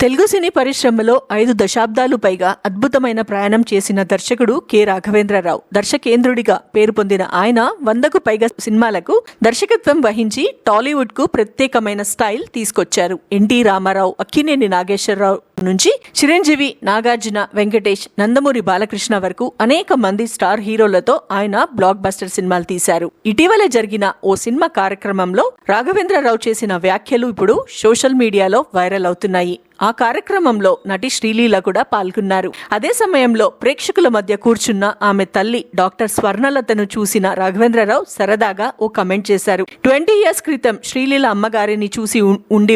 తెలుగు సినీ పరిశ్రమలో 5 దశాబ్దాలు పైగా అద్భుతమైన ప్రయాణం చేసిన దర్శకుడు కె రాఘవేంద్రరావు. దర్శకేంద్రుడిగా పేరు పొందిన ఆయన 100కు పైగా సినిమాలకు దర్శకత్వం వహించి టాలీవుడ్ కు ప్రత్యేకమైన స్టైల్ తీసుకొచ్చారు. ఎన్టీ రామారావు, అక్కినేని నాగేశ్వరరావు నుంచి చిరంజీవి, నాగార్జున, వెంకటేష్, నందమూరి బాలకృష్ణ వరకు అనేక మంది స్టార్ హీరోలతో ఆయన బ్లాక్ బస్టర్ సినిమాలు తీశారు. ఇటీవల జరిగిన ఓ సినిమా కార్యక్రమంలో రాఘవేంద్రరావు చేసిన వ్యాఖ్యలు ఇప్పుడు సోషల్ మీడియాలో వైరల్ అవుతున్నాయి. ఆ కార్యక్రమంలో నటి శ్రీలీల కూడా పాల్గొన్నారు. అదే సమయంలో ప్రేక్షకుల మధ్య కూర్చున్న ఆమె తల్లి డాక్టర్ స్వర్ణలతను చూసిన రాఘవేంద్రరావు సరదాగా ఓ కమెంట్ చేశారు. 20 years క్రితం శ్రీలీల అమ్మగారిని చూసి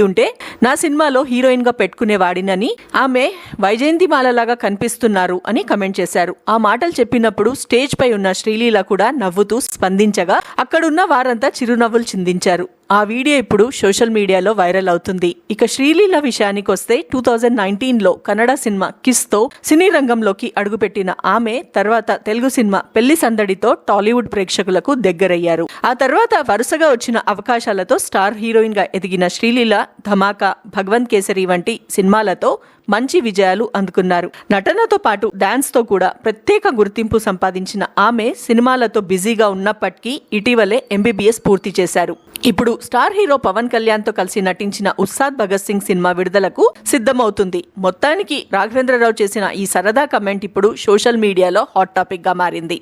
ఉంటే నా సినిమాలో హీరోయిన్ గా పెట్టుకునేవాడినని, ఆమె వైజయంతిమాలలాగా కనిపిస్తున్నారు అని కమెంట్ చేశారు. ఆ మాటలు చెప్పినప్పుడు స్టేజ్ పై ఉన్న శ్రీలీల కూడా నవ్వుతూ స్పందించగా అక్కడున్న వారంతా చిరునవ్వులు చిందించారు. ఆ వీడియో ఇప్పుడు సోషల్ మీడియాలో వైరల్ అవుతుంది. ఇక శ్రీలీల విషయానికి వస్తే 2019లో కన్నడ సినిమా కిస్ తో సినీ రంగంలోకి అడుగుపెట్టిన ఆమె తర్వాత తెలుగు సినిమా పెళ్లి సందడితో టాలీవుడ్ ప్రేక్షకులకు దగ్గరయ్యారు. ఆ తర్వాత వరుసగా వచ్చిన అవకాశాలతో స్టార్ హీరోయిన్ గా ఎదిగిన శ్రీలీల ధమాకా, భగవంత్ కేసరి వంటి సినిమాలతో మంచి విజయాలు అందుకున్నారు. నటనతో పాటు డాన్స్ తో కూడా ప్రత్యేక గుర్తింపు సంపాదించిన ఆమె సినిమాలతో బిజీగా ఉన్నప్పటికీ ఇటీవలే MBBS పూర్తి చేశారు. ఇప్పుడు స్టార్ హీరో పవన్ కళ్యాణ్ తో కలిసి నటించిన ఉస్తాద్ భగత్ సింగ్ సినిమా విడుదలకు సిద్ధమవుతుంది. మొత్తానికి రాఘవేంద్రరావు చేసిన ఈ సరదా కమెంట్ ఇప్పుడు సోషల్ మీడియాలో హాట్ టాపిక్ గా మారింది.